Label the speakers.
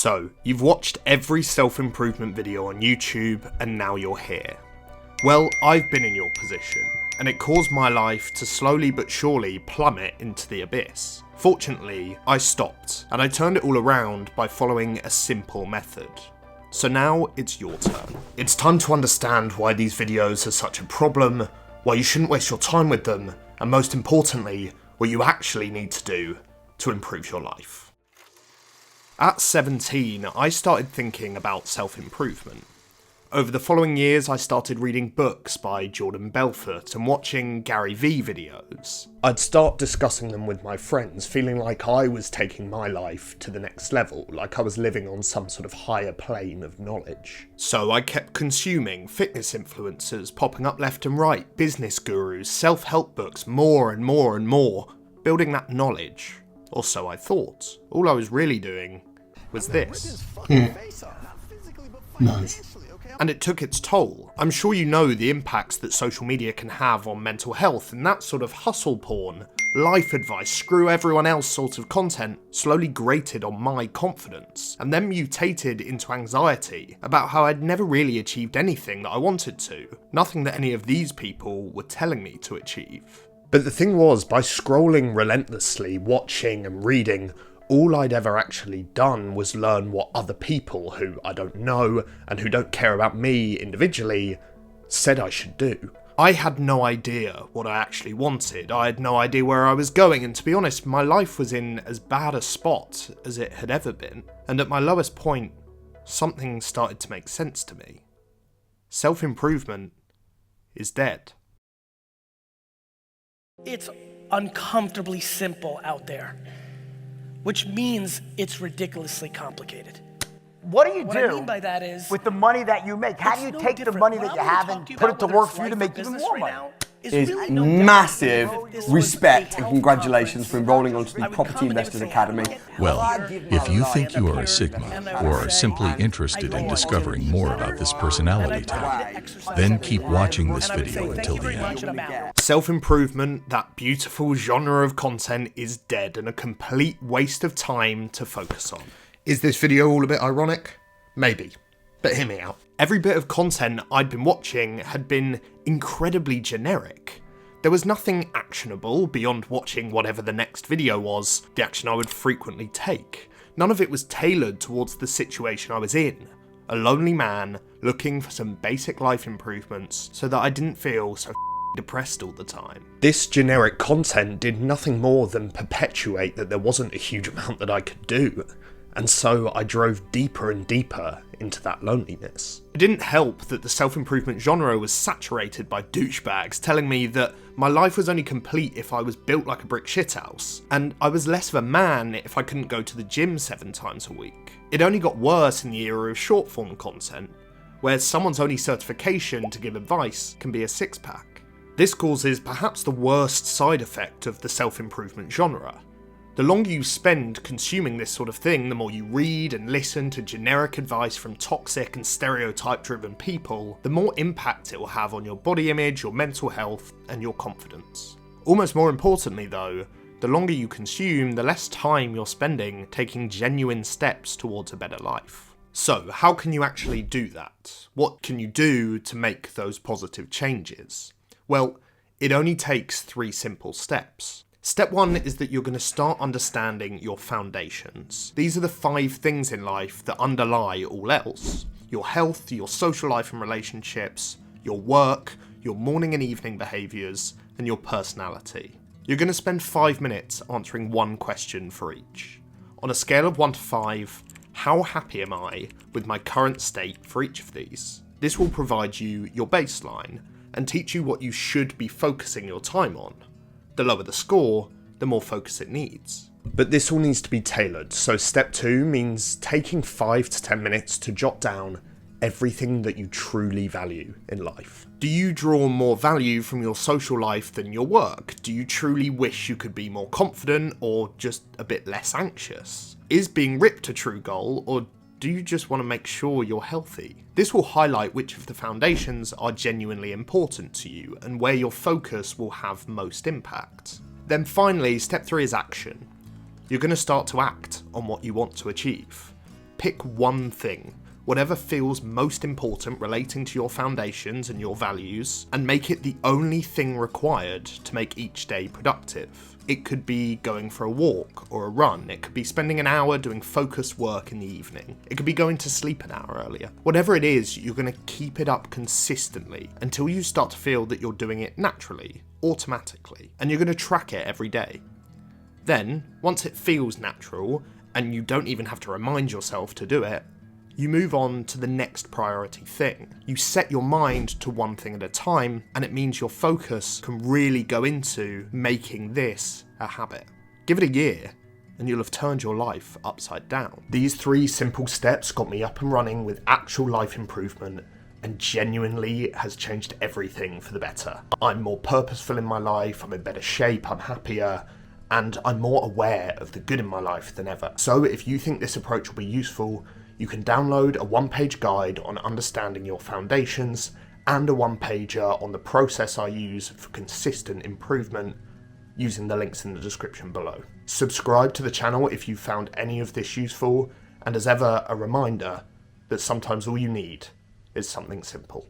Speaker 1: So, you've watched every self-improvement video on YouTube and now you're here. Well, I've been in your position, and it caused my life to slowly but surely plummet into the abyss. Fortunately, I stopped, and I turned it all around by following a simple method. So now it's your turn. It's time to understand why these videos are such a problem, why you shouldn't waste your time with them, and most importantly, what you actually need to do to improve your life. At 17, I started thinking about self-improvement. Over the following years, I started reading books by Jordan Belfort and watching Gary Vee videos. I'd start discussing them with my friends, feeling like I was taking my life to the next level, like I was living on some sort of higher plane of knowledge. So I kept consuming fitness influencers popping up left and right, business gurus, self-help books, more and more and more, building that knowledge. Or so I thought. All I was really doing was this.
Speaker 2: Nice.
Speaker 1: And it took its toll. I'm sure you know the impacts that social media can have on mental health, and that sort of hustle porn, life advice, screw everyone else sort of content slowly grated on my confidence, and then mutated into anxiety about how I'd never really achieved anything that I wanted to, nothing that any of these people were telling me to achieve. But the thing was, by scrolling relentlessly, watching and reading, all I'd ever actually done was learn what other people who I don't know and who don't care about me individually said I should do. I had no idea what I actually wanted, I had no idea where I was going, and to be honest, my life was in as bad a spot as it had ever been. And at my lowest point, something started to make sense to me. Self-improvement is dead.
Speaker 3: It's uncomfortably simple out there, which means it's ridiculously complicated.
Speaker 4: What do you
Speaker 3: What
Speaker 4: do
Speaker 3: I mean by that is,
Speaker 4: with the money that you make? How do you
Speaker 3: no
Speaker 4: take the
Speaker 3: different.
Speaker 4: money
Speaker 3: What
Speaker 4: that you
Speaker 3: I'm gonna
Speaker 4: have
Speaker 3: talk
Speaker 4: and
Speaker 3: to you
Speaker 4: put it
Speaker 3: about,
Speaker 4: to
Speaker 3: whether
Speaker 4: work
Speaker 3: it's
Speaker 4: for you to
Speaker 3: life or
Speaker 4: make even
Speaker 3: business
Speaker 4: more
Speaker 3: right
Speaker 4: money?
Speaker 3: now,
Speaker 2: Is
Speaker 3: really no different
Speaker 2: massive
Speaker 3: than if this was
Speaker 2: respect
Speaker 3: a
Speaker 2: and
Speaker 3: health
Speaker 2: congratulations for
Speaker 3: conference.
Speaker 2: enrolling onto the
Speaker 3: I would
Speaker 2: Property
Speaker 3: come and they would
Speaker 2: Investors
Speaker 3: say,
Speaker 2: Academy.
Speaker 5: Well, if you think you are a Sigma or are simply interested in discovering more about this personality type, then keep watching this video until the end.
Speaker 1: Self-improvement, that beautiful genre of content, is dead and a complete waste of time to focus on. Is this video all a bit ironic? Maybe. But hear me out. Every bit of content I'd been watching had been incredibly generic. There was nothing actionable beyond watching whatever the next video was, the action I would frequently take. None of it was tailored towards the situation I was in. A lonely man looking for some basic life improvements so that I didn't feel so depressed all the time. This generic content did nothing more than perpetuate that there wasn't a huge amount that I could do. And so I drove deeper and deeper into that loneliness. It didn't help that the self-improvement genre was saturated by douchebags telling me that my life was only complete if I was built like a brick shithouse, and I was less of a man if I couldn't go to the gym 7 times a week. It only got worse in the era of short-form content, where someone's only certification to give advice can be a six-pack. This causes perhaps the worst side effect of the self-improvement genre. The longer you spend consuming this sort of thing, the more you read and listen to generic advice from toxic and stereotype-driven people, the more impact it will have on your body image, your mental health, and your confidence. Almost more importantly though, the longer you consume, the less time you're spending taking genuine steps towards a better life. So, how can you actually do that? What can you do to make those positive changes? Well, it only takes 3 simple steps. Step 1 is that you're going to start understanding your foundations. These are the 5 things in life that underlie all else. Your health, your social life and relationships, your work, your morning and evening behaviours, and your personality. You're going to spend 5 minutes answering one question for each. On a scale of 1 to 5, how happy am I with my current state for each of these? This will provide you your baseline and teach you what you should be focusing your time on. The lower the score, the more focus it needs. But this all needs to be tailored, so step 2 means taking 5 to 10 minutes to jot down everything that you truly value in life. Do you draw more value from your social life than your work? Do you truly wish you could be more confident or just a bit less anxious? Is being ripped a true goal, or do you just want to make sure you're healthy? This will highlight which of the foundations are genuinely important to you and where your focus will have most impact. Then finally, step 3 is action. You're going to start to act on what you want to achieve. Pick one thing, whatever feels most important relating to your foundations and your values, and make it the only thing required to make each day productive. It could be going for a walk or a run. It could be spending an hour doing focused work in the evening. It could be going to sleep an hour earlier. Whatever it is, you're going to keep it up consistently until you start to feel that you're doing it naturally, automatically, and you're going to track it every day. Then, once it feels natural, and you don't even have to remind yourself to do it, you move on to the next priority thing. You set your mind to one thing at a time, and it means your focus can really go into making this a habit. Give it a year, and you'll have turned your life upside down. These 3 simple steps got me up and running with actual life improvement, and genuinely has changed everything for the better. I'm more purposeful in my life, I'm in better shape, I'm happier, and I'm more aware of the good in my life than ever. So if you think this approach will be useful, you can download a 1-page guide on understanding your foundations and a 1-pager on the process I use for consistent improvement using the links in the description below. Subscribe to the channel if you found any of this useful, and as ever, a reminder that sometimes all you need is something simple.